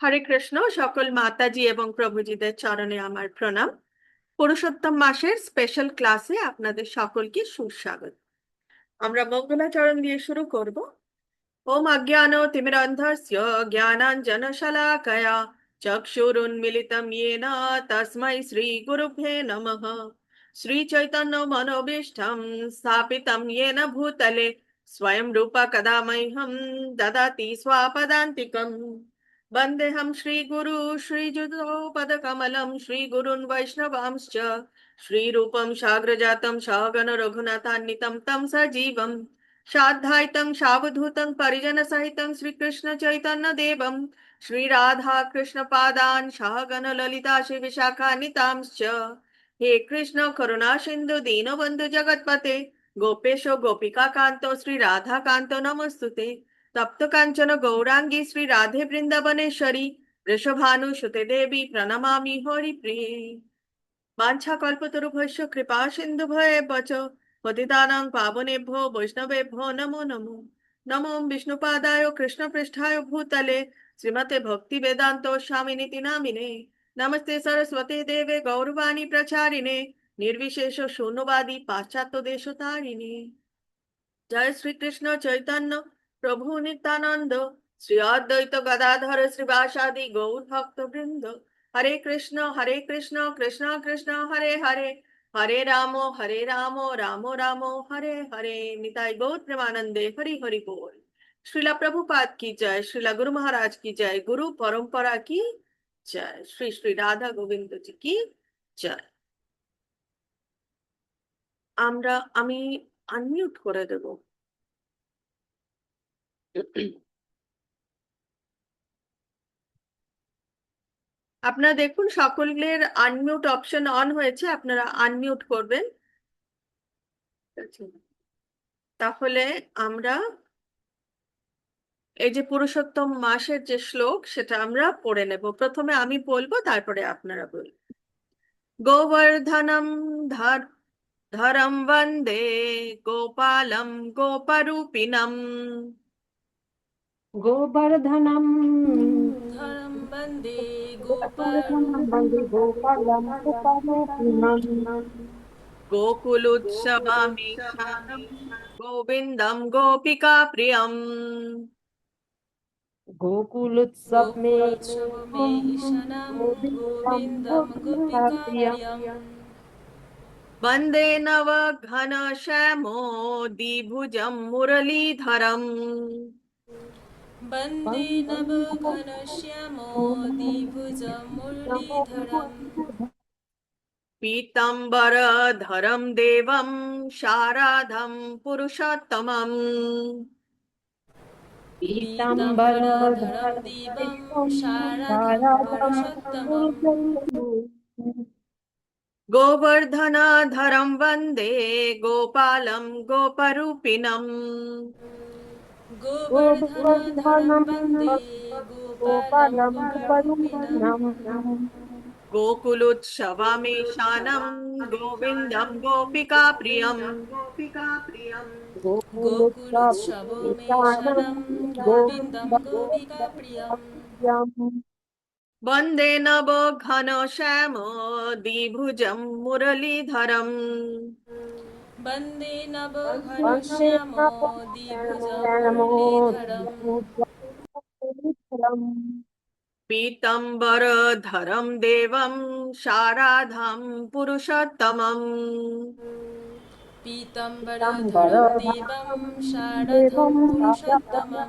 হরে কৃষ্ণ। সকল মাতাজি এবং প্রভুজিদের চরণে আমার প্রণাম। পুরুষোত্তম মাসের স্পেশাল ক্লাসে আপনাদের সকলকে সুস্বাগত। আমরা মঙ্গলাচরণ দিয়ে শুরু করব। ওম অজ্ঞান তিমিরন্ধস্য জ্ঞানাঞ্জনশলাকয়া চক্ষুরুন্মিলিতং येन তস্मै শ্রী গুরুভ্যে নমঃ। শ্রী চৈতন্য মনোভীষ্টং স্থাপিতং येन ভূতলে স্বয়ং রূপ কদা মह्यं দদাতি স্বপদান্তিকम्। वन्देऽहं श्रीगुरु श्रीयुतपदकमलं श्रीगुरून् वैष्णवांश्च श्रीरूपं साग्रजातं सहगण रघुनाथान्वितं तं सजीवं साद्वैतं सावधूतं परिजनसहितं श्रीकृष्ण चैतन्यदेवं श्रीराधाकृष्णपादान् सहगण ललिता श्रीविशाखान्वितांश्च। हे कृष्ण करुणा सिन्धु दीनबन्धु जगत्पते गोपेश गोपिका कान्तो श्रीराधाकान्तो नमोऽस्तुते। तप्त कांचन गौरांगी श्री राधे वृंदावनेश्वरी वृषभानुसुते देवी प्रणमामि हरिप्रिये। वाञ्छाकल्पतरुभ्यश्च कृपा सिन्धुभ्येव च पतितानां पावनेभ्यो वैष्णवेभ्यो नमो नमो। नमो विष्णुपादाय कृष्णपृष्ठाय भूतले श्रीमते भक्तिवेदान्तो स्वामिनिति नामिने। नमस्ते सरस्वती देवे गौरवाणी प्रचारिणे निर्विशेष शून्यवादी पाश्चात्य देशतारिणे। जय श्री कृष्ण चैतन्य प्रभु नित्यानंद श्री अद्वैत गदाधर श्रीवासादि गौर भक्त वृंद। हरे कृष्ण कृष्ण कृष्ण हरे हरे हरे राम राम राम हरे हरे। निताई गौर प्रेमानंदे हरि हरि बोल। श्रीला प्रभुपाद की जय। श्रीला गुरु महाराज की जय। गुरु परंपरा की जय। श्री श्री राधा गोविंद जी की जय। আমি আনমিউট করে দেব। আপনারা দেখুন সকলের আনমিউট অপশন অন হয়েছে, আপনারা আনমিউট করবেন। তাহলে আমরা এই যে পুরুষোত্তম মাসের যে শ্লোক সেটা আমরা পড়ে নেব। প্রথমে আমি বলবো, তারপরে আপনারা বলবেন। গোবর্ধনম ধরম বন্দে গোপালম গোপরূপিণম गोवर्धनम धरं वन्दे वन्दे गोपालं गोपालोपिनं गोकुलोत्सवामीशानं गोविन्दं गोपिका प्रियम् गोकुलोत्सव में गोकुलोत्सवमेशनं गोविन्दं गोपिकाप्रियम् वन्दे नवघनश्यामोदिभुजं मुरलीधरम् वन्दे नवघनश्यामोदिभुजं मुरलीधरम् पीताम्बरधरं देवं शारदं पुरुषोत्तमम् पीताम्बरधरं देवं शारदं पुरुषोत्तमम् गोवर्धनधरं वन्दे गोपालं गोपरूपिणम् गोवर्धनधरं वन्दे गोपालं गोपरूपिणम् गोकुलोत्सवमेशानं गोविन्दं गोपिकाप्रियम् गोकुलोत्सवमेशनं गोविन्दं गोपिकाप्रियम् वन्दे नवघनश्यामोदिभुजं मुरलीधरम् वन्दे नवघनश्यामोदिभुजं मुरलीधरम् पीताम्बरधरं देवं शारदां पुरुषोत्तमम् पीताम्बरधरं देवं शारदं पुरुषोत्तमम्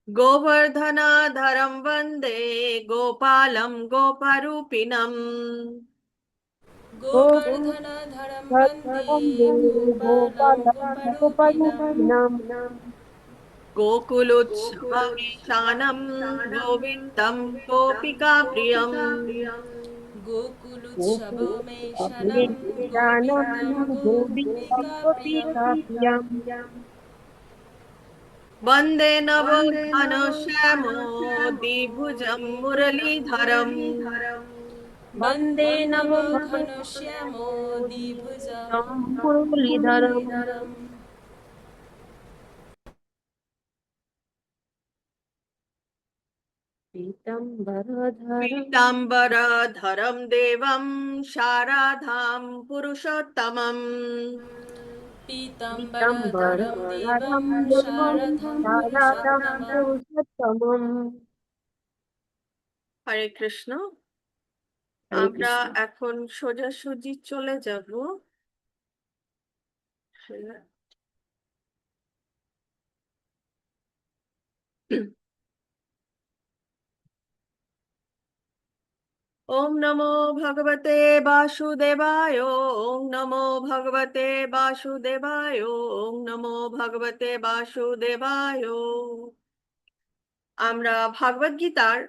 गोवर्धनधरं वन्दे गोपालं गोपरूपिणम् गोवर्धनधरं वन्दे गोपालं गोपरूपिणम् गोकुलोत्सवमेशानं गोविन्दं गोपिकाप्रियम् गोकुलोत्सवमेशनं गोविन्दं गोपिकाप्रियम् वन्दे नवघनश्यामोदिभुजं मुरलीधरम् वन्दे नवघनश्यामोदिभुजं मुरलीधरम् पीताम्बरधरं पीताम्बरधरं देवं शारदां पुरुषोत्तमम् पीताम्बरधरं देवं देवं शारदं शारदां पुरुषोत्तमम्। पुरुषोत्तमम्। হরে কৃষ্ণ। হরে আমরা কৃষ্ণ। এখন সোজাসুজি চলে যাব ওম নমো ভগবতে বাসুদেবায়, ওম নমো ভগবতে বাসুদেবায়, ওম নমো ভগবতে বাসুদেবায়। আমরা ভাগবত গীতার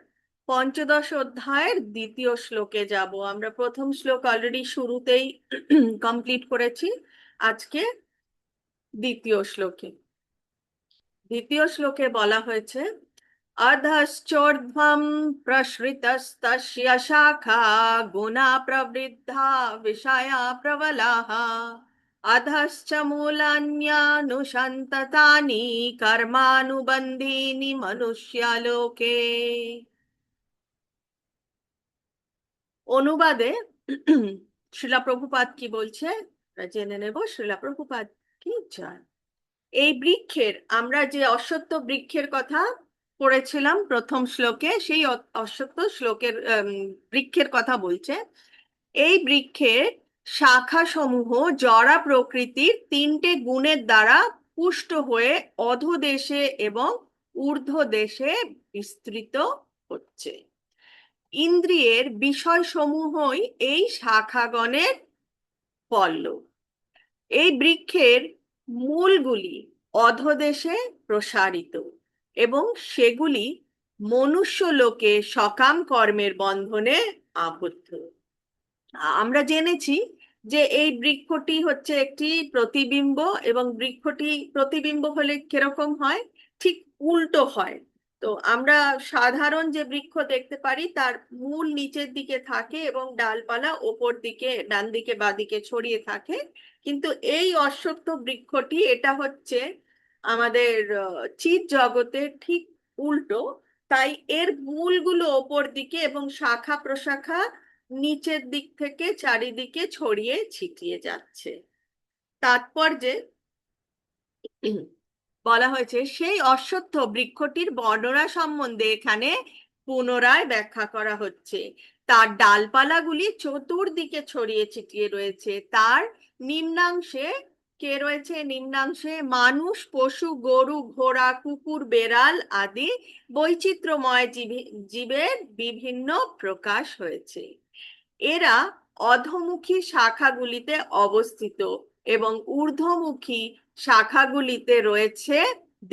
পঞ্চদশ অধ্যায়ের দ্বিতীয় শ্লোকে যাব। আমরা প্রথম শ্লোক অলরেডি শুরুতেই কমপ্লিট করেছি। আজকে দ্বিতীয় শ্লোকে বলা হয়েছে, अधश्चोर्ध्वं प्रसृतस्तस्य शाखा गुणा प्रवृद्धा विषया प्रबलाः अधश्च मूलान्यानुसन्ततानि कर्मानुबन्धीनि मनुष्यलोके। অনুবাদে শ্রীলা প্রভুপাদ কি বলছে জেনে নেব। শ্রীলা প্রভুপাদ কি জয়। এই বৃক্ষের, আমরা যে অশ্বত্থ বৃক্ষের কথা পড়েছিলাম প্রথম শ্লোকে, সেই অশ্বত্থ শ্লোকের বৃক্ষের কথা বলছে। এই বৃক্ষের শাখা সমূহ জড়া প্রকৃতির তিনটে গুণের দ্বারা পুষ্ট হয়ে অধোদেশে এবং ঊর্ধ্ব দেশে বিস্তৃত হচ্ছে। ইন্দ্রিয়ের বিষয় সমূহই এই শাখাগণের পল্লব। এই বৃক্ষের মূলগুলি অধোদেশে প্রসারিত এবং সেগুলি মনুষ্য লোকে সকাম কর্মের বন্ধনে আবদ্ধ। আমরা জেনেছি যে এই বৃক্ষটি হচ্ছে একটি প্রতিবিম্ব, এবং বৃক্ষটি প্রতিবিম্ব হলে কিরকম হয়, ঠিক উল্টো হয়। তো আমরা সাধারণ যে বৃক্ষ দেখতে পারি তার মূল নিচের দিকে থাকে এবং ডালপালা ওপর দিকে, ডান দিকে বা দিকে ছড়িয়ে থাকে। কিন্তু এই অশ্বত্থ বৃক্ষটি, এটা হচ্ছে আমাদের চিৎ জগতের ঠিক উল্টো। তাই এর মূলগুলো ওপর দিকে এবং শাখা প্রশাখা নিচের দিক থেকে চারিদিকে ছড়িয়ে ছিটিয়ে যাচ্ছে। তাৎপর্যে বলা হয়েছে সেই অশ্বত্থ বৃক্ষটির বর্ণনা সম্বন্ধে এখানে পুনরায় ব্যাখ্যা করা হচ্ছে। তার ডালপালাগুলি চতুর্দিকে ছড়িয়ে ছিটিয়ে রয়েছে। তার নিম্নাংশে কে রয়েছে? নিম্নাংশে মানুষ, পশু, গরু, ঘোড়া, কুকুর, বেড়াল আদি বৈচিত্র্যময় জীবের বিভিন্ন প্রকাশ হয়েছে। এরা অধোমুখী শাখাগুলিতে অবস্থিত এবং ঊর্ধ্বমুখী শাখাগুলিতে রয়েছে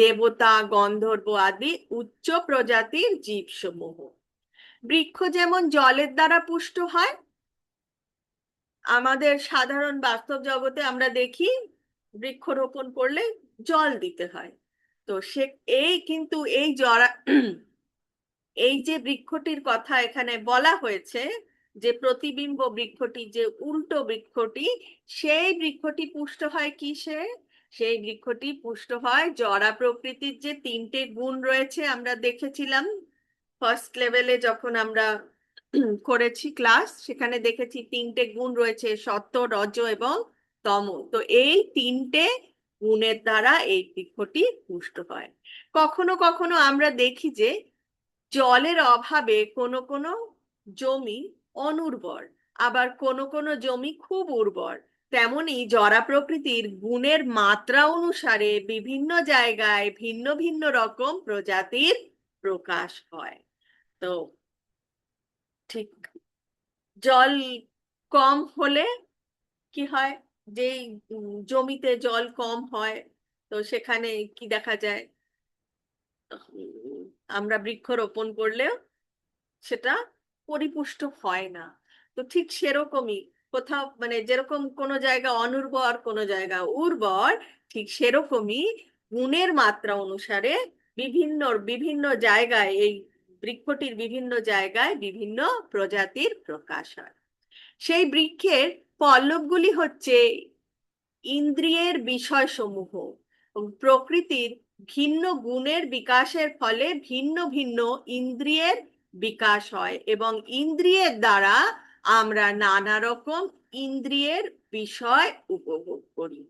দেবতা, গন্ধর্ব আদি উচ্চ প্রজাতির জীবসমূহ। বৃক্ষ যেমন জলের দ্বারা পুষ্ট হয়, আমাদের সাধারণ বাস্তব জগতে আমরা দেখি বৃক্ষরোপণ করলে জল দিতে হয়। তো কিন্তু এই এই যে বৃক্ষটির কথা এখানে বলা হয়েছে, যে প্রতিবিম্ব বৃক্ষটি, যে উল্টো বৃক্ষটি, সেই বৃক্ষটি পুষ্ট হয় কিসে? সেই বৃক্ষটি পুষ্ট হয় জড়া প্রকৃতির যে তিনটে গুণ রয়েছে। আমরা দেখেছিলাম ফার্স্ট লেভেলে যখন আমরা করেছি ক্লাস, সেখানে দেখেছি তিনটে গুণ রয়েছে, সত্ত্ব, রজ এবং তম। তো এই তিনটে গুণের দ্বারা এই বৃক্ষটি পুষ্ট হয়। কখনো কখনো আমরা দেখি যে জলের অভাবে কোনো কোনো জমি অনুর্বর, আবার কোনো কোনো জমি খুব উর্বর। তেমনি জরা প্রকৃতির গুণের মাত্রা অনুসারে বিভিন্ন জায়গায় ভিন্ন ভিন্ন রকম প্রজাতির প্রকাশ হয়। তো ঠিক জল কম হলে কি হয়, যেই জমিতে জল কম হয়, তো সেখানে কি দেখা যায়, আমরা বৃক্ষ রোপণ করলেও সেটা পরিপুষ্ট হয় না। তো ঠিক সেরকমই কোথাও, মানে যেরকম কোনো জায়গা অনুর্বর, কোনো জায়গা উর্বর, ঠিক সেরকমই গুণের মাত্রা অনুসারে বিভিন্ন বিভিন্ন জায়গায় এই বৃক্ষটির বিভিন্ন জায়গায় বিভিন্ন প্রজাতির প্রকাশ হয়। সেই বৃক্ষের পল্লবগুলি হচ্ছে ইন্দ্রিয়ের বিষয়সমূহ, প্রকৃতির ভিন্ন গুণের বিকাশের ফলে ভিন্ন ভিন্ন ইন্দ্রিয়ের বিকাশ হয় এবং ইন্দ্রিয়ের দ্বারা আমরা নানা রকম ইন্দ্রিয়ের বিষয় উপভোগ করি।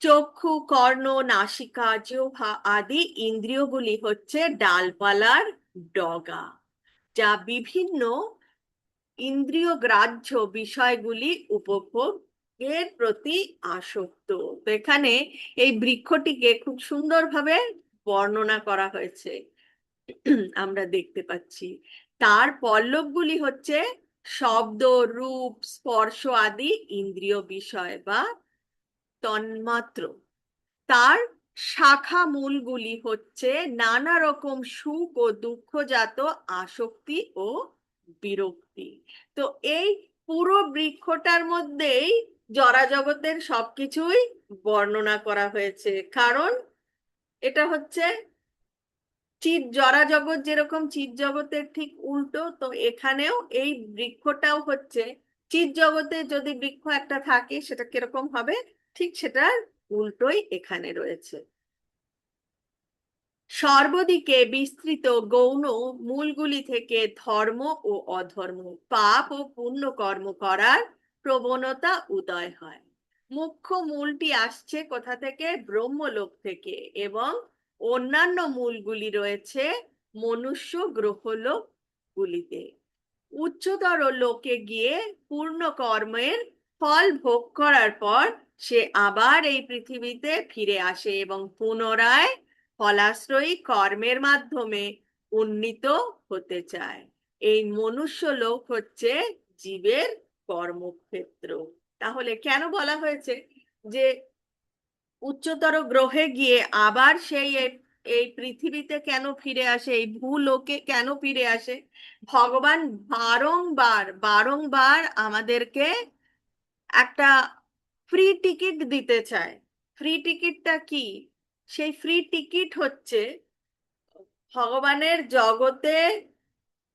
চক্ষু, কর্ণ, নাসিকা, জিহ্বা আদি ইন্দ্রিয়গুলি হচ্ছে ডালপালার ডগা, যা বিভিন্ন ইন্দ্রিয় গ্রাহ্য বিষয়গুলি উপভোগের প্রতি আসক্ত। তো এখানে এই বৃক্ষটিকে খুব সুন্দরভাবে বর্ণনা করা হয়েছে, আমরা দেখতে পাচ্ছি। তার পল্লবগুলি হচ্ছে শব্দ, রূপ, স্পর্শ আদি ইন্দ্রিয় বিষয় বা তন্মাত্র। তার শাখা মূলগুলি হচ্ছে নানা রকম সুখ ও দুঃখজাত আসক্তি ও বিরক্তি। তো এই পুরো বৃক্ষটার মধ্যেই জড়াজগতের সবকিছুই বর্ণনা করা হয়েছে, কারণ এটা হচ্ছে জড়াজগৎ যেরকম চিৎ জগতের ঠিক উল্টো, তো এখানেও এই বৃক্ষটাও হচ্ছে চিৎ জগতে যদি বৃক্ষ একটা থাকে সেটা কিরকম হবে, ঠিক সেটার উল্টোই এখানে রয়েছে। সর্বদিকে বিস্তৃত গৌণ মূলগুলি থেকে ধর্ম ও অধর্ম, পাপ ও পুণ্য কর্ম করার প্রবণতা উদয় হয়। মুখ্য মূলটি আসছে কোথা থেকে? ব্রহ্মলোক থেকে, এবং অন্যান্য মূলগুলি রয়েছে মনুষ্য গ্রহলোক গুলিতে। উচ্চতর লোকে গিয়ে পূর্ণ কর্মের ফল ভোগ করার পর সে আবার এই পৃথিবীতে ফিরে আসে এবং পুনরায় ফলাশ্রয়ী কর্মের মাধ্যমে উন্নীত হতে চায়। এই মনুষ্য লোক হচ্ছে জীবের কর্মক্ষেত্র। তাহলে কেন বলা হয়েছে যে উচ্চতর গ্রহে গিয়ে আবার সেই এই পৃথিবীতে কেন ফিরে আসে, এই ভূলোকে কেন ফিরে আসে? ভগবান বারংবার বারংবার আমাদেরকে একটা ফ্রি টিকিট দিতে চায়। ফ্রি টিকিটটা কি? সেই ফ্রি টিকিট হচ্ছে ভগবানের জগতে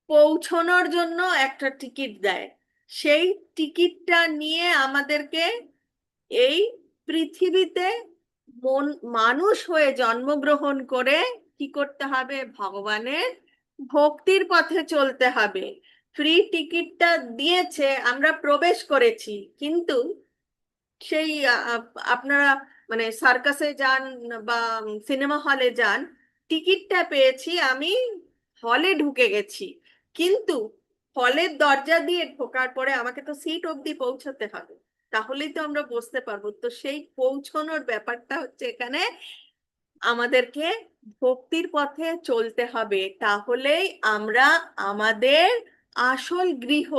পৌঁছানোর জন্য একটা টিকিট দেয়। সেই টিকিটটা নিয়ে আমাদেরকে এই পৃথিবীতে মানুষ হয়ে জন্মগ্রহণ করে কি করতে হবে? ভগবানের ভক্তির পথে চলতে হবে। ফ্রি টিকিটটা দিয়েছে, আমরা প্রবেশ করেছি, কিন্তু সেই আপনারা মানে সার্কাসে যান বা সিনেমা হলে যান, টিকিটটা পেয়েছি, আমি হলে ঢুকে গেছি, কিন্তু হলের দরজা দিয়ে ঢোকার পরে আমাকে তো সিট অবধি পৌঁছতে হবে, তাহলেই তো আমরা বসতে পারবো। তো সেই পৌঁছানোর ব্যাপারটা হচ্ছে এখানে আমাদেরকে ভক্তির পথে চলতে হবে, তাহলেই আমরা আমাদের আসল গৃহ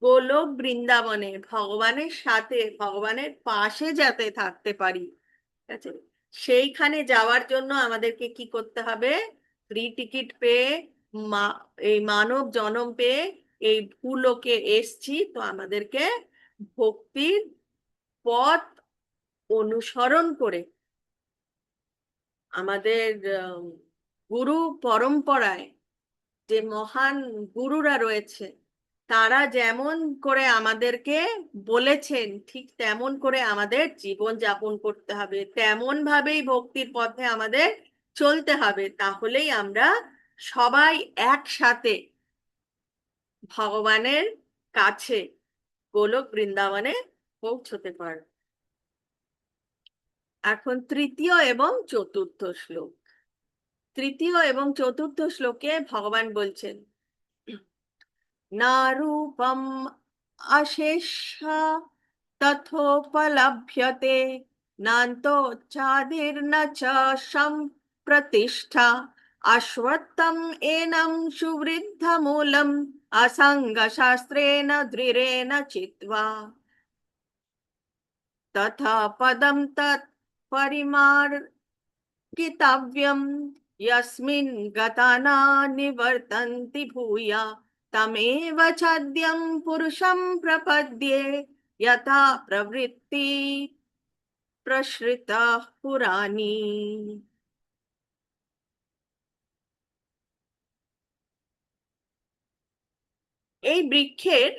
গোলক বৃন্দাবনে ভগবানের সাথে ভগবানের পাশে যাতে থাকতে পারি, ঠিক আছে? সেইখানে যাওয়ার জন্য আমাদেরকে কি করতে হবে? ফ্রি টিকিট পেয়ে এই মানব জনম পেয়ে এই ভূলোকে এসছি, তো আমাদেরকে ভক্তির পথ অনুসরণ করে আমাদের গুরু পরম্পরায় যে মহান গুরুরা রয়েছে, তারা যেমন করে আমাদেরকে বলেছেন ঠিক তেমন করে আমাদের জীবন যাপন করতে হবে, তেমন ভাবেই ভক্তির পথে আমাদের চলতে হবে, তাহলেই আমরা সবাই একসাথে ভগবানের কাছে গোলক বৃন্দাবনে পৌঁছতে পারব। এখন তৃতীয় এবং চতুর্থ শ্লোক। তৃতীয় এবং চতুর্থ শ্লোকে ভগবান বলছেন, না রূপম অশেষা তথোপলভ্যতে নান্তচ্ছাদির্ন চ সম্প্রতিষ্ঠা অশ্বত্থম এনং সুবৃদ্ধমূলম অসঙ্গশাস্ত্রেণ দৃঢ়েন চিত্বা তথা পদম তৎ পরিমার্गितव्यं यस्मिन् गता न निवर्तन्ति भूया तमेव चाद्यं पुरुषं प्रपद्ये यथा प्रवृत्ति प्रसृता पुराणी। এই বৃক্ষের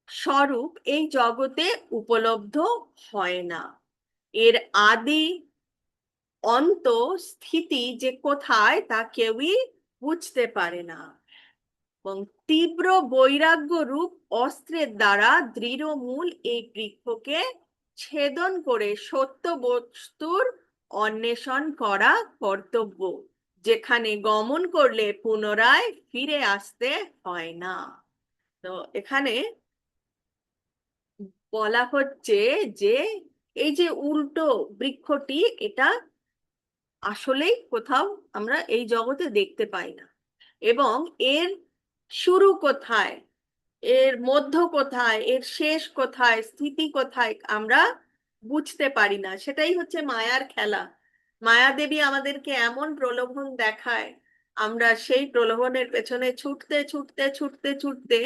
স্বরূপ এই জগতে উপলব্ধ হয় না। এর আদি অন্ত স্থিতি যে কোথায় তা কেউই বুঝতে পারে না, এবং তীব্র বৈরাগ্য রূপ অস্ত্রের দ্বারা দৃঢ় মূল এই বৃক্ষকে ছেদন করে সত্য বস্তুর অন্বেষণ করা কর্তব্য, যেখানে গমন করলে পুনরায় ফিরে আসতে হয় না। তো এখানে বলা হচ্ছে যে এই যে উল্টো বৃক্ষটি, এটা আসলেই কোথাও আমরা এই জগতে দেখতে পাই না, এবং এর শুরু কোথায়, এর মধ্য কোথায়, এর শেষ কোথায়, স্থিতি কোথায় আমরা বুঝতে পারি না। সেটাই হচ্ছে মায়ার খেলা। মায়াদেবী আমাদেরকে এমন প্রলোভন দেখায়, আমরা সেই প্রলোভনের পেছনে ছুটতে ছুটতে ছুটতে ছুটতে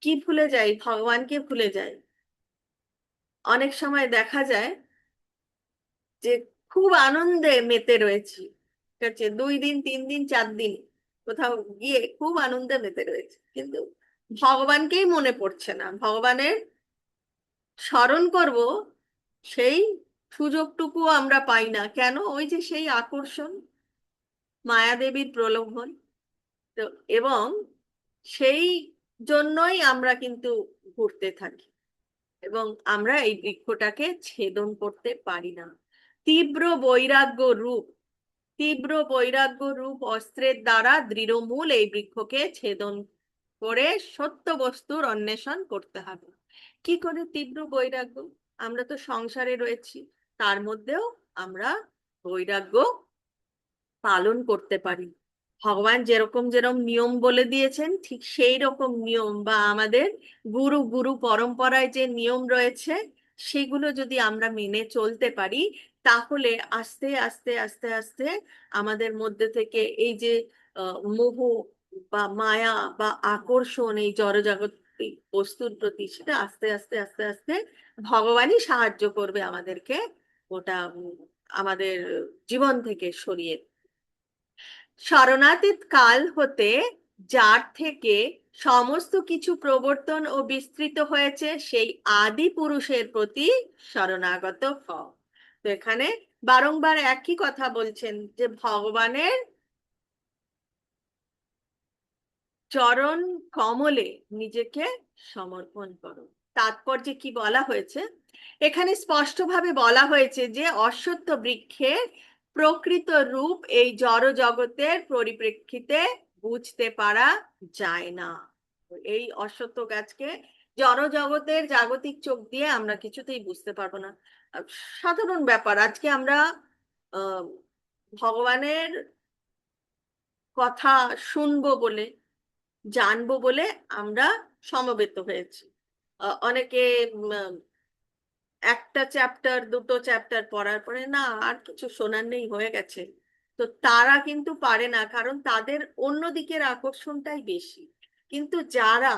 কি ভুলে যাই, ভগবানকে ভুলে যাই। অনেক সময় দেখা যায় যে খুব আনন্দে মেতে রয়েছি, ঠিক আছে, 2 দিন 3 দিন 4 দিন কোথাও গিয়ে খুব আনন্দে মেতে রয়েছে, কিন্তু ভগবানকেই মনে পড়ছে না, ভগবানের স্মরণ করব সেই সুযোগটুকু আমরা পাই না। কেন? ওই যে সেই আকর্ষণ, মায়াদেবীর প্রলোভন। তো এবং সেই জন্যই আমরা কিন্তু ঘুরতে থাকি, এবং আমরা এই বৃক্ষটাকে ছেদন করতে পারি না। তীব্র বৈরাগ্য রূপ, তীব্র বৈরাগ্য রূপ অস্ত্রের দ্বারা দৃঢ়মূল এই বৃক্ষকে ছেদন করে সত্য বস্তুর অন্বেষণ করতে হবে। কি করে তীব্র বৈরাগ্য? আমরা তো সংসারে রয়েছি, তার মধ্যেও আমরা বৈরাগ্য পালন করতে পারি। ভগবান যেরকম যেরকম নিয়ম বলে দিয়েছেন, ঠিক সেই রকম নিয়ম, বা আমাদের গুরু গুরু পরম্পরায় যে নিয়ম রয়েছে, সেগুলো যদি আমরা মেনে চলতে পারি, তাহলে আস্তে আস্তে আস্তে আস্তে আমাদের মধ্যে থেকে এই যে মোহ বা মায়া বা আকর্ষণ এই জড়জাগতিক বস্তুর প্রতি, সেটা আস্তে আস্তে আস্তে আস্তে ভগবানই সাহায্য করবে আমাদেরকে ওটা আমাদের জীবন থেকে সরিয়ে। শরণাতীত কাল হতে যার থেকে সমস্ত কিছু প্রবর্তন ও বিস্তৃত হয়েছে, সেই আদি পুরুষের প্রতি শরণাগত হও। তো এখানে বারংবার একই কথা বলছেন যে ভগবানের চরণ কমলে নিজেকে সমর্পণ করো। তাৎপর্যে কি বলা হয়েছে? এখানে স্পষ্টভাবে বলা হয়েছে যে অশ্বত্থ বৃক্ষের প্রকৃত রূপ এই জড় জগতের পরিপ্রেক্ষিতে বুঝতে পারা যায় না। এই অশ্বত্থ গাছকে জড় জগতের জাগতিক চোখ দিয়ে আমরা কিছুতেই বুঝতে পারবো না। সাধারণ ব্যাপার, আজকে আমরা আহ ভগবানের কথা শুনবো বলে, জানবো বলে আমরা সমবেত হয়েছি। অনেকে একটা চ্যাপ্টার দুটো চ্যাপ্টার পড়ার পরে না আর কিছু শোনার নেই, হয়ে গেছে। তো তারা কিন্তু পারে না, কারণ তাদের অন্য দিকের আকর্ষণটাই বেশি। কিন্তু যারা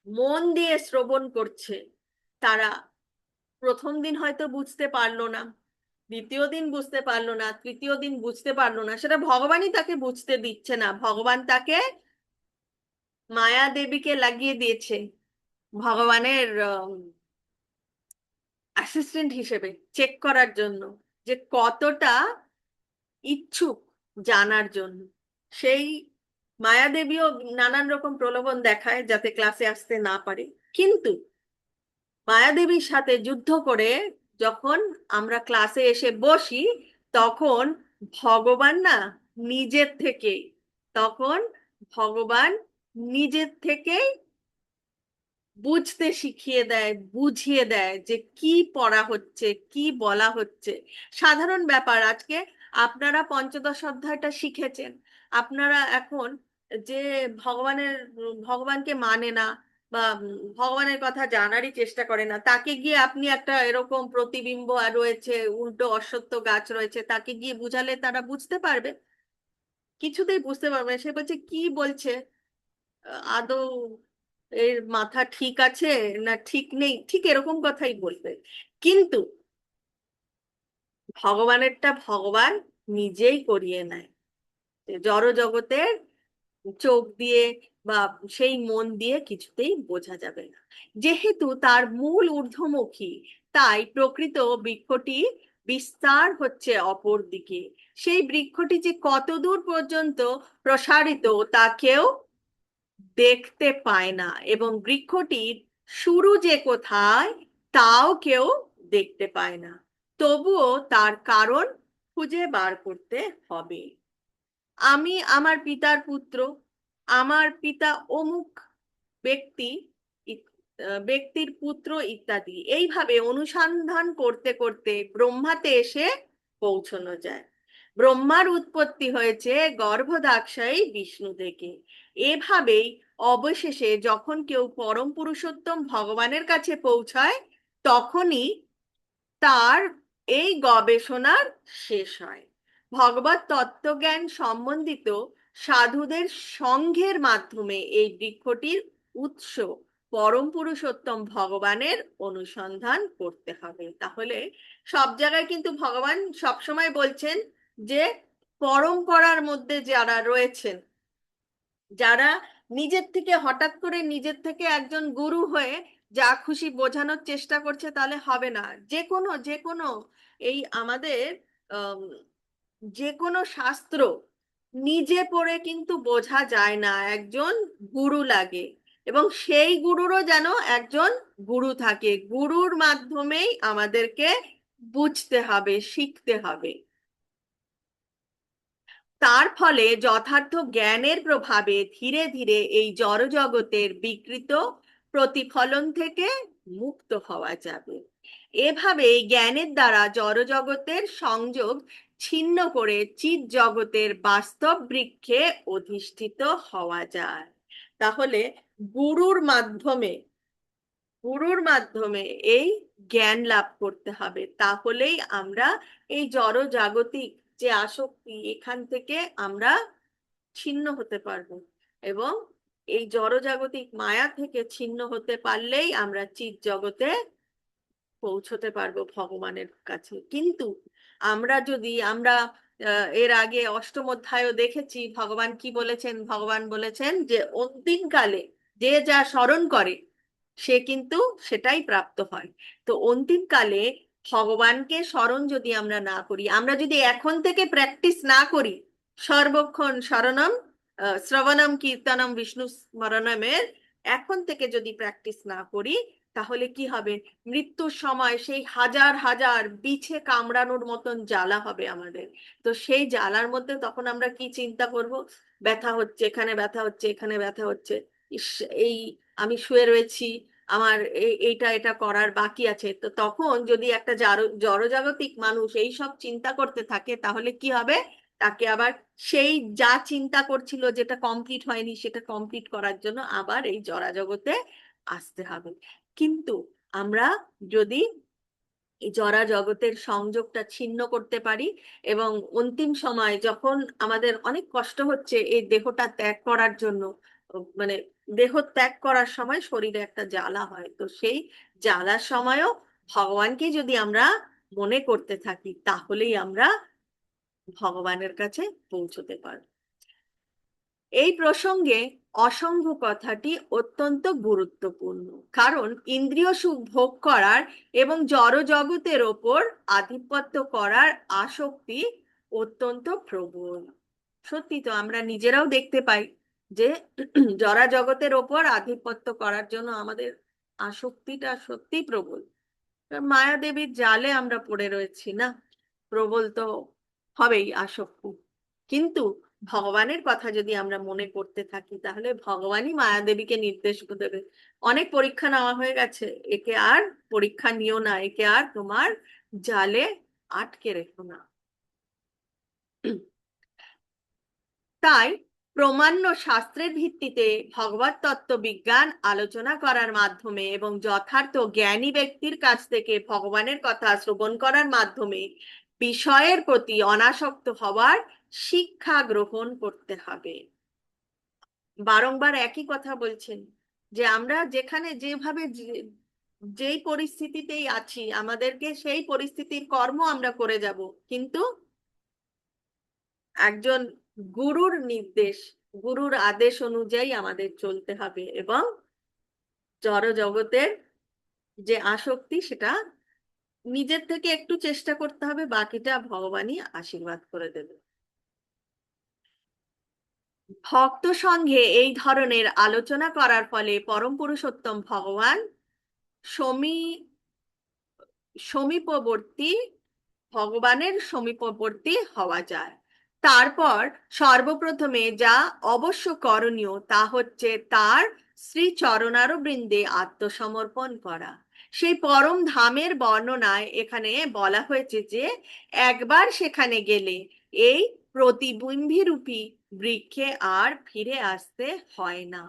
মন দিয়ে শ্রবণ করছে, তারা প্রথম দিন হয়তো বুঝতে পারলো না, দ্বিতীয় দিন বুঝতে পারলো না, তৃতীয় দিন বুঝতে পারলো না, সেটা ভগবানই তাকে বুঝতে দিচ্ছে না। ভগবান তাকে মায়া দেবীকে লাগিয়ে দিয়েছে ভগবানের অ্যাসিস্ট্যান্ট হিসেবে, চেক করার জন্য যে কতটা ইচ্ছুক জানার জন্য। সেই মায়াদেবীও নানান রকম প্রলোভন দেখায় যাতে ক্লাসে আসতে না পারে, কিন্তু মায়াদেবীর সাথে যুদ্ধ করে যখন আমরা ক্লাসে এসে বসি, তখন ভগবান না নিজের থেকেই, তখন ভগবান নিজের থেকেই বুঝতে শিখিয়ে দেয়, বুঝিয়ে দেয় যে কি পড়া হচ্ছে, কি বলা হচ্ছে। সাধারণ ব্যাপার, আজকে আপনারা পঞ্চদশ অধ্যায়টা শিখেছেন, আপনারা এখন যে ভগবানকে মানে না বা ভগবানের কথা জানারই চেষ্টা করে না, তাকে গিয়ে আপনি একটা এরকম প্রতিবিম্ব আর রয়েছে, উল্টো অশ্বত্থ গাছ রয়েছে, তাকে গিয়ে বুঝালে তারা বুঝতে পারবে? কিছুতেই বুঝতে পারবে না। সে বলছে কি বলছে, আদৌ এর মাথা ঠিক আছে না ঠিক নেই, ঠিক এরকম কথাই বলবে। কিন্তু ভগবানেরটা ভগবান নিজেই করিয়ে নেয়, জড় জগতের চোখ দিয়ে বা সেই মন দিয়ে কিছুতেই বোঝা যাবে না। যেহেতু তার মূল ঊর্ধ্বমুখী, তাই প্রকৃত বৃক্ষটি বিস্তার হচ্ছে অপর দিকে। সেই বৃক্ষটি যে কত দূর পর্যন্ত প্রসারিত তা কেউ দেখতে পায় না, এবং বৃক্ষটির শুরু যে কোথায় তাও কেউ দেখতে পায় না। তবুও তার কারণ খুঁজে বার করতে হবে। আমি আমার পিতার পুত্র, আমার পিতা অমুক ব্যক্তি, ব্যক্তির পুত্র ইত্যাদি, এইভাবে অনুসন্ধান করতে করতে ব্রহ্মাতে এসে পৌঁছানো যায়। ব্রহ্মার উৎপত্তি হয়েছে গর্ভদাক্ষায়ী বিষ্ণু থেকে। এভাবেই অবশেষে যখন কেউ পরম পুরুষোত্তম ভগবানের কাছে পৌঁছায়, তখনই তার এই গবেষণার শেষ হয়। ভগবত তত্ত্বজ্ঞান সম্বন্ধিত সাধুদের সংঘের মাধ্যমে এই বৃক্ষটির উৎস পরম পুরুষোত্তম ভগবানের অনুসন্ধান করতে হবে। তাহলে সব জায়গায় কিন্তু ভগবান সবসময় বলছেন যে পরম্পরার মধ্যে যারা রয়েছেন, যারা নিজের থেকে হঠাৎ করে নিজের থেকে একজন গুরু হয়ে যা খুশি বোঝানোর চেষ্টা করছে, তাহলে হবে না। যে কোনো এই আমাদের আম, যে কোনো শাস্ত্র নিজে পড়ে কিন্তু বোঝা যায় না, একজন গুরু লাগে। এবং সেই গুরুরও যেন একজন গুরু থাকে, গুরুর মাধ্যমেই আমাদেরকে বুঝতে হবে, শিখতে হবে। তার ফলে যথার্থ জ্ঞানের প্রভাবে ধীরে ধীরে এই জড়জগতের বিকৃত প্রতিফলন থেকে মুক্ত হওয়া যাবে। এভাবে জ্ঞানের দ্বারা জড়জগতের সংযোগ ছিন্ন করে চিৎ জগতের বাস্তব বৃক্ষে অধিষ্ঠিত হওয়া যায়। তাহলে গুরুর মাধ্যমে গুরুর মাধ্যমে এই জ্ঞান লাভ করতে হবে, তাহলেই আমরা এই জড় জাগতিক যে আসক্তি, এখান থেকে আমরা ছিন্ন হতে পারবো। এবং এই জড়জাগতিক মায়া থেকে ছিন্ন হতে পারলেই আমরা চিৎ জগতে পৌঁছতে পারবো ভগবানের কাছে। কিন্তু আমরা এর আগে অষ্টম অধ্যায়ও দেখেছি ভগবান কি বলেছেন। ভগবান বলেছেন যে অন্তিমকালে যে যা স্মরণ করে সে কিন্তু সেটাই প্রাপ্ত হয়। তো অন্তিমকালে ভগবানকে স্মরণ যদি আমরা না করি, আমরা যদি এখন থেকে প্র্যাকটিস না করি, সর্বক্ষণ শরণম শ্রবণম কীর্তনম বিষ্ণু স্মরণমের এখন থেকে যদি প্র্যাকটিস না করি, তাহলে কি হবে? মৃত্যুর সময় সেই হাজার হাজার বিছে কামড়ানোর মতন জ্বালা হবে আমাদের। তো সেই জ্বালার মধ্যে তখন আমরা কি চিন্তা করব? ব্যথা হচ্ছে এখানে, ব্যথা হচ্ছে এখানে, ব্যথা হচ্ছে, ইস, এই আমি শুয়ে রয়েছি, আমার এইটা এটা করার বাকি আছে। তো তখন যদি একটা জড়জাগতিক মানুষ এই সব চিন্তা করতে থাকে, তাহলে কি হবে? তাকে আবার সেই যা চিন্তা করছিল, যেটা কমপ্লিট হয়নি, সেটা কমপ্লিট করার জন্য আবার এই জড়াজগতে আসতে হবে। কিন্তু আমরা যদি এই জড়া জগতের সংযোগটা ছিন্ন করতে পারি, এবং অন্তিম সময় যখন আমাদের অনেক কষ্ট হচ্ছে এই দেহটা ত্যাগ করার জন্য, মানে দেহ ত্যাগ করার সময় শরীরে একটা জ্বালা হয়, তো সেই জ্বালার সময়ও ভগবানকে যদি আমরা মনে করতে থাকি, তাহলেই আমরা ভগবানের কাছে পৌঁছতে পারব। এই প্রসঙ্গে অসংখ্য কথাটি অত্যন্ত গুরুত্বপূর্ণ, কারণ ইন্দ্রিয় সুখ ভোগ করার এবং জড় জগতের ওপর আধিপত্য করার আসক্তি অত্যন্ত প্রবল। সত্যি তো, আমরা নিজেরাও দেখতে পাই যে জড়া জগতের ওপর আধিপত্য করার জন্য আমাদের আসক্তিটা সত্যি প্রবল। মায়া দেবীর জালে আমরা পড়ে রয়েছি না, প্রবল তো হবেই আসক্তি। কিন্তু ভগবানের কথা যদি আমরা মনে করতে থাকি, তাহলে ভগবানই মায়াদেবীকে নির্দেশ দেবে, অনেক পরীক্ষা নেওয়া হয়ে গেছে, একে আর পরীক্ষা নিও না, একে আর তোমার জালে আটকে রেখো না। তাই প্রামাণ্য শাস্ত্রের ভিত্তিতে ভগবত তত্ত্ব বিজ্ঞান আলোচনা করার মাধ্যমে এবং যথার্থ জ্ঞানী ব্যক্তির কাছ থেকে ভগবানের কথা শ্রবণ করার মাধ্যমে বিষয়ের প্রতি অনাসক্ত হওয়ার শিক্ষা গ্রহণ করতে হবে। বারংবার একই কথা বলছেন যে আমরা যেখানে যেভাবে যেই পরিস্থিতিতেই আছি, আমাদেরকে সেই পরিস্থিতির কর্ম আমরা করে যাব, কিন্তু একজন গুরুর নির্দেশ, গুরুর আদেশ অনুযায়ী আমাদের চলতে হবে, এবং জড় জগতের যে আসক্তি সেটা নিজের থেকে একটু চেষ্টা করতে হবে, বাকিটা ভগবানই আশীর্বাদ করে দেবে। ভক্ত সঙ্গে এই ধরনের আলোচনা করার ফলে পরম পুরুষোত্তম ভগবান সমী সমীপবর্তী ভগবানের সমীপবর্তী হওয়া যায়। তারপর সর্বপ্রথমে যা অবশ্য করণীয় তা হচ্ছে তার শ্রী চরণারবিন্দে আত্মসমর্পণ করা। সেই পরম ধামের বর্ণনায় এখানে বলা হয়েছে যে একবার সেখানে গেলে এই প্রতিবিম্বিরূপী বৃক্ষে আর ফিরে আসতে হয় না।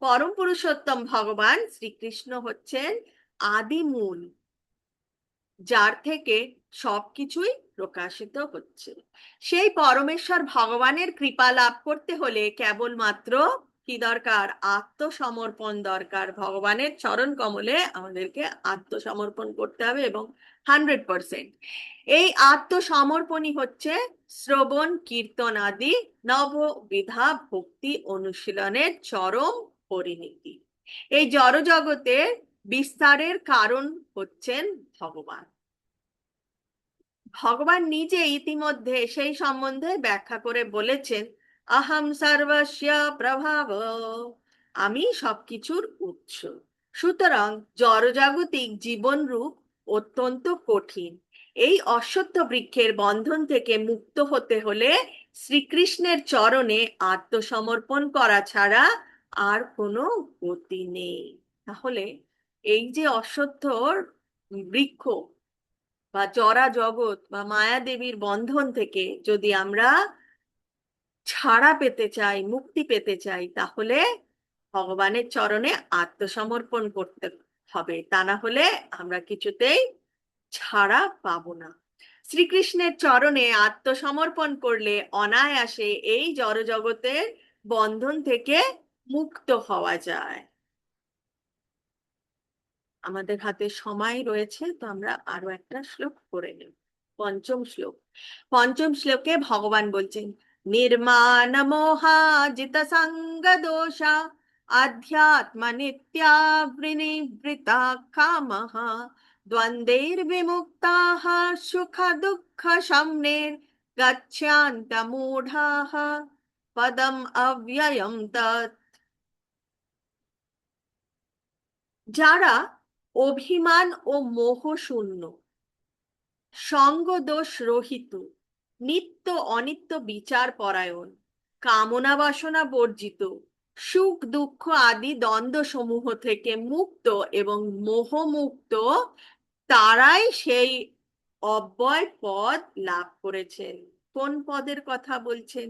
পরম পুরুষোত্তম ভগবান শ্রীকৃষ্ণ হচ্ছেন আদিমূল, যার থেকে সবকিছুই প্রকাশিত হচ্ছে। সেই পরমেশ্বর ভগবানের কৃপা লাভ করতে হলে কেবলমাত্র কি দরকার? আত্মসমর্পণ দরকার। ভগবানের চরণ কমলে আমাদেরকে আত্মসমর্পণ করতে হবে, এবং 100%। এই আত্মসমর্পণই হচ্ছে শ্রবণ কীর্তন আদি নববিধা ভক্তি অনুশীলনের চরম পরিণতি। এই জড় জগতের বিস্তারের কারণ হচ্ছেন ভগবান। ভগবান নিজে ইতিমধ্যে সেই সম্বন্ধে ব্যাখ্যা করে বলেছেন, অহম সর্বস্য প্রভাব, আমি সবকিছুর উৎস। সুতরাং জড়জাগতিক জীবন রূপ অত্যন্ত কঠিন। এই অশ্বত্থ বৃক্ষের বন্ধন থেকে মুক্ত হতে হলে শ্রীকৃষ্ণের চরণে আত্মসমর্পণ করা ছাড়া আর কোনো গতি নেই। তাহলে এই যে অশ্বত্থর বৃক্ষ বা জরা জগৎ বা মায়া দেবীর বন্ধন থেকে যদি আমরা ছাড়া পেতে চাই, মুক্তি পেতে চাই, তাহলে ভগবানের চরণে আত্মসমর্পণ করতে হবে। তা না হলে আমরা কিছুতেই ছাড়া পাবো না। শ্রীকৃষ্ণের চরণে আত্মসমর্পণ করলে অনায়াসে এই জড়জগতের বন্ধন থেকে মুক্ত হওয়া যায়। আমাদের হাতে সময় রয়েছে, তো আমরা আরো একটা শ্লোক করে নেব। পঞ্চম শ্লোক। পঞ্চম শ্লোকে ভগবান বলছেন, নির্মাণ মোহাজিত সঙ্গ দোষা আধ্যাত্ম নিত্যা বিনিবৃতা কামহ দ্বন্দ্বৈর বিমুক্তাঃ সুখ দুঃখ শমনের গচ্ছান্ত মূঢ়াঃ পদম অব্যয়ম তৎ। যারা অভিমান ও মোহ শূন্য, সঙ্গ দোষ রহিত, নিত্য অনিত্য বিচার পরায়ণ, কামনা বাসনা বর্জিত, সুখ দুঃখ আদি দ্বন্দ্ব সমূহ থেকে মুক্ত এবং মোহমুক্ত, তারাই সেই অব্যয় পদ লাভ করেছেন। কোন পদের কথা বলছেন?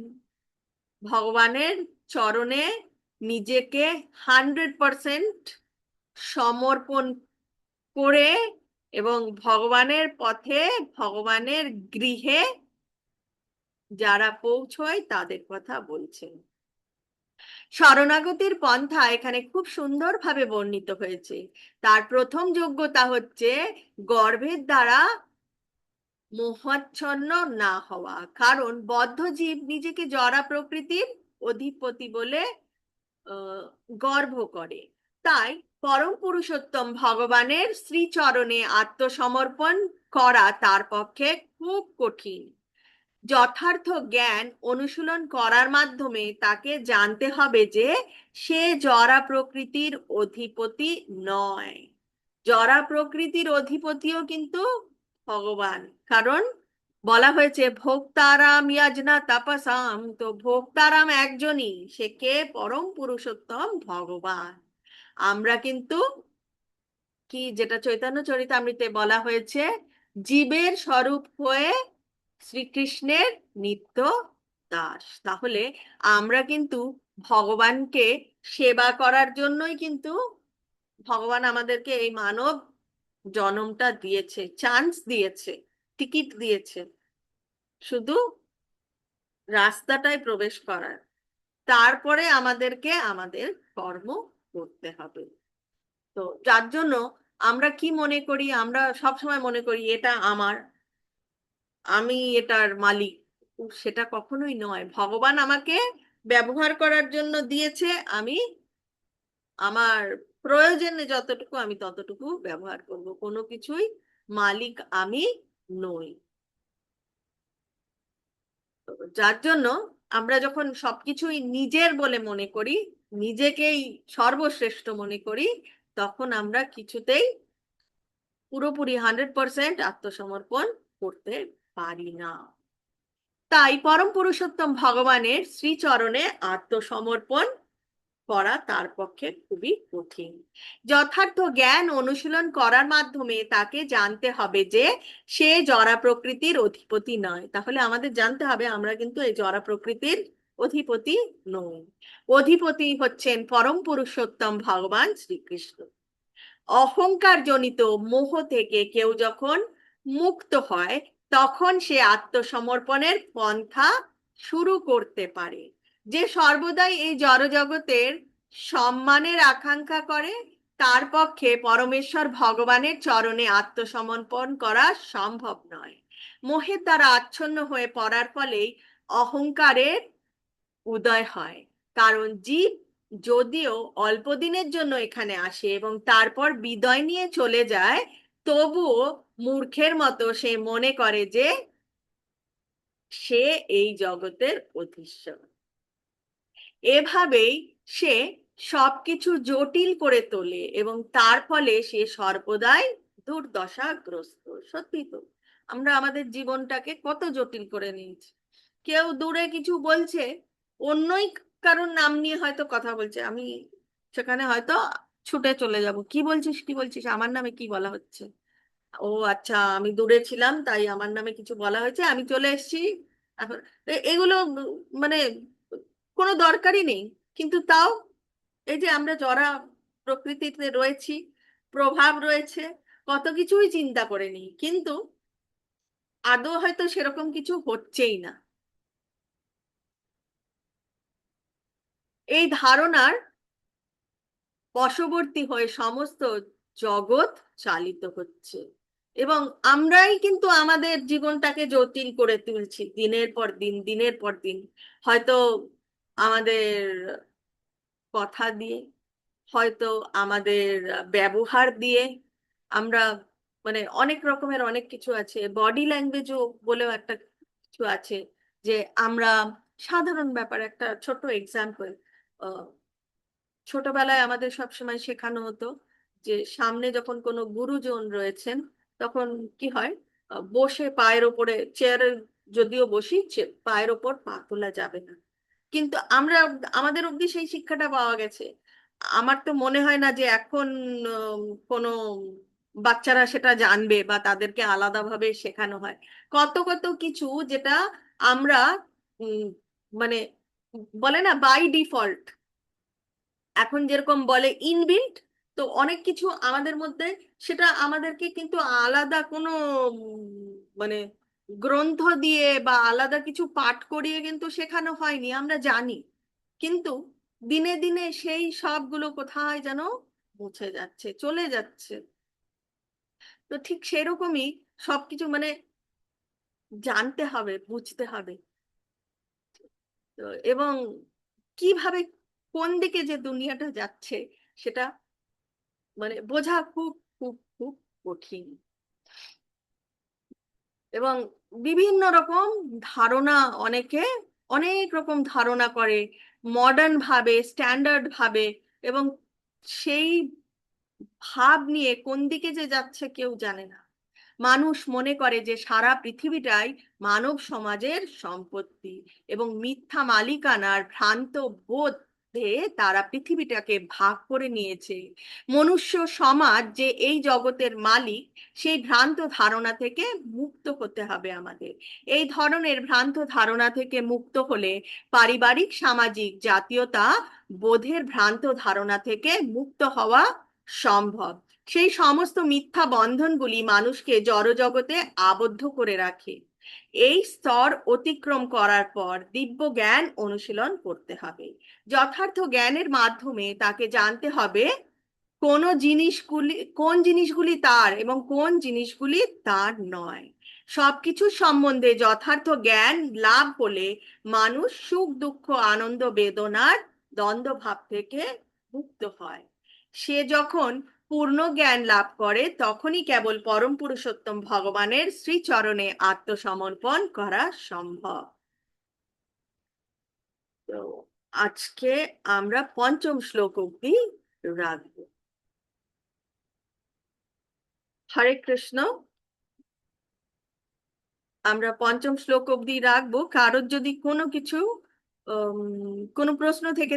ভগবানের চরণে নিজেকে 100% সমর্পণ করে এবং ভগবানের পথে, ভগবানের গৃহে যারা পৌঁছয় তাদের কথা বলছেন। শরণাগতির পন্থা এখানে খুব সুন্দরভাবে বর্ণিত হয়েছে। তার প্রথম যোগ্যতা হচ্ছে গর্ভের দ্বারা মোহাচ্ছন্ন না হওয়া, কারণ বদ্ধ জীব নিজেকে জড়া প্রকৃতির অধিপতি বলে গর্ব করে। তাই পরম পুরুষোত্তম ভগবানের শ্রীচরণে আত্মসমর্পণ করা তার পক্ষে খুব কঠিন। যথার্থ জ্ঞান অনুশীলন করার মাধ্যমে তাকে জানতে হবে যে সে জড়া প্রকৃতির অধিপতি নয়। জড়া প্রকৃতির অধিপতিও কিন্তু ভগবান, কারণ বলা হয়েছে ভোক্তারাম ইয়াজনা তাপসাম, তো ভোক্তারাম একজনই, সে কে? পরম পুরুষোত্তম ভগবান। আমরা কিন্তু কি, যেটা চৈতন্য চরিতামৃতে বলা হয়েছে, জীবের স্বরূপ হয়ে শ্রীকৃষ্ণের নিত্য দাস। তাহলে আমরা কিন্তু ভগবানকে সেবা করার জন্যই কিন্তু ভগবান আমাদেরকে এই মানব জন্মটা দিয়েছে, চান্স দিয়েছে, টিকিট দিয়েছে, শুধু রাস্তাটায় প্রবেশ করার। তারপরে আমাদেরকে আমাদের কর্ম করতে হবে। তো যার জন্য আমরা কি মনে করি? আমরা সবসময় মনে করি এটা আমার, আমি এটার মালিক। সেটা কখনোই নয়। ভগবান আমাকে ব্যবহার করার জন্য দিয়েছে, আমি আমার প্রয়োজনে যতটুকু আমি ততটুকু ব্যবহার করব, কোনো কিছুই মালিক আমি নই। তো যার জন্য আমরা যখন সবকিছুই নিজের বলে মনে করি, নিজেকেই সর্বশ্রেষ্ঠ মনে করি, তখন আমরা কিছুতেই পুরোপুরি 100% আত্মসমর্পণ করতে পারি না। তাই পরম পুরুষোত্তম ভগবানের শ্রীচরণে আত্মসমর্পণ করা তার পক্ষে খুবই কঠিন। যথার্থ জ্ঞান অনুশীলন করার মাধ্যমে তাকে জানতে হবে যে সে জড়া প্রকৃতির অধিপতি নয়। তাহলে আমাদের জানতে হবে আমরা কিন্তু এই জড়া প্রকৃতির অধিপতি নই। অধিপতি হচ্ছেন পরম পুরুষোত্তম ভগবান শ্রীকৃষ্ণ। অহংকার জনিত মোহ থেকে কেউ যখন মুক্ত হয়, তখন সে আত্মসমর্পণের পন্থা শুরু করতে পারে। যে সর্বদাই এই জড়জগতের সম্মানের আকাঙ্ক্ষা করে, তার পক্ষে পরমেশ্বর ভগবানের চরণে আত্মসমর্পণ করা সম্ভব নয়। মোহের দ্বারা আচ্ছন্ন হয়ে পড়ার ফলেই অহংকারের উদয় হয়। কারণ জীব যদিও অল্প দিনের জন্য এখানে আসে এবং তারপর বিদায় নিয়ে চলে যায়, তবুও মূর্খের মতো সে মনে করে যে সে এই জগতের অধীশ্বর। এভাবেই সে সবকিছু জটিল করে তোলে এবং তার ফলে সে সর্বদাই দুর্দশাগ্রস্ত। সত্যি তো, আমরা আমাদের জীবনটাকে কত জটিল করে নিয়েছি। কেউ দূরে কিছু বলছে, অন্যই কারোর নাম নিয়ে হয়তো কথা বলছে, আমি সেখানে হয়তো ছুটে চলে যাব, কি বলছিস কি বলছিস, আমার নামে কি বলা হচ্ছে? ও আচ্ছা, আমি দূরে ছিলাম তাই আমার নামে কিছু বলা হয়েছে, আমি চলে এসেছি এখন। এগুলো মানে কোনো দরকারই নেই। কিন্তু তাও এই যে আমরা জড়া প্রকৃতিতে রয়েছি, প্রভাব রয়েছে, কত কিছুই চিন্তা করে নিই, কিন্তু আদৌ হয়তো সেরকম কিছু হচ্ছেই না। এই ধারণার বশবর্তী হয়ে সমস্ত জগৎ চালিত হচ্ছে এবং আমরাই কিন্তু আমাদের জীবনটাকে জটিল করে তুলছি দিনের পর দিন, দিনের পর দিন। হয়তো আমাদের কথা দিয়ে, হয়তো আমাদের ব্যবহার দিয়ে আমরা মানে অনেক রকমের অনেক কিছু আছে, বডি ল্যাঙ্গুয়েজও বলেও একটা কিছু আছে, যে আমরা সাধারণ ব্যাপার, একটা ছোট এক্সাম্পল। ছোটবেলায় আমাদের সবসময় শেখানো হতো যে সামনে যখন কোনো গুরুজন রয়েছেন, তখন কি হয়, বসে পায়ের ওপরে, চেয়ারে যদিও বসি, পায়ের ওপর পা তোলা যাবে না। কিন্তু আমরা, আমাদের অবধি সেই শিক্ষাটা পাওয়া গেছে। আমার তো মনে হয় না যে এখন কোনো বাচ্চারা সেটা জানবে বা তাদেরকে আলাদাভাবে শেখানো হয়। কত কত কিছু যেটা আমরা উম, মানে বলে না বাই ডিফল্ট, এখন যেরকম বলে ইনবিল্ট, তো অনেক কিছু আমাদের মধ্যে, সেটা আমাদেরকে কিন্তু আলাদা কোনো মানে গ্রন্থ দিয়ে বা আলাদা কিছু পাঠ করিয়ে কিন্তু শেখানো হয়নি, আমরা জানি। কিন্তু দিনে দিনে সেই সবগুলো কোথায় যেন মুছে যাচ্ছে, চলে যাচ্ছে। তো ঠিক সেরকমই সবকিছু মানে জানতে হবে, বুঝতে হবে। তো এবং কিভাবে, কোন দিকে যে দুনিয়াটা যাচ্ছে, সেটা মানে বোঝা খুব খুব খুব কঠিন। এবং বিভিন্ন রকম ধারণা, অনেকে অনেক রকম ধারণা করে মডার্ন ভাবে, স্ট্যান্ডার্ড ভাবে, এবং সেই ভাব নিয়ে কোন দিকে যে যাচ্ছে কেউ জানে না। মানুষ মনে করে যে সারা পৃথিবীটাই মানব সমাজের সম্পত্তি এবং মিথ্যা মালিকানার ভ্রান্ত বোধে তারা পৃথিবীটাকে ভাগ করে নিয়েছে। মনুষ্য সমাজ যে এই জগতের মালিক, সেই ভ্রান্ত ধারণা থেকে মুক্ত হতে হবে আমাদের। এই ধরনের ভ্রান্ত ধারণা থেকে মুক্ত হলে পারিবারিক, সামাজিক, জাতীয়তা বোধের ভ্রান্ত ধারণা থেকে মুক্ত হওয়া সম্ভব। সেই সমস্ত মিথ্যা বন্ধনগুলি মানুষকে জড়জগতে আবদ্ধ করে রাখে। এই স্তর অতিক্রম করার পর দিব্য জ্ঞান অনুশীলন করতে হবে। যথার্থ জ্ঞানের মাধ্যমে তাকে জানতে হবে কোন জিনিসগুলি তার এবং কোন জিনিসগুলি তার নয়। সবকিছু সম্বন্ধে যথার্থ জ্ঞান লাভ হলে মানুষ সুখ দুঃখ আনন্দ বেদনার দ্বন্দ্ব ভাব থেকে মুক্ত হয়। সে যখন পূর্ণ জ্ঞান লাভ করে তখনই কেবল পরম পুরুষোত্তম ভগবানের শ্রীচরণে আত্মসমর্পণ করা সম্ভব। তো আজকে আমরা পঞ্চম শ্লোক অব্দি রাখবো। হরে কৃষ্ণ। আমরা পঞ্চম শ্লোক অব্দি রাখবো। কারোর যদি কোনো কিছু কোনো প্রশ্ন থেকে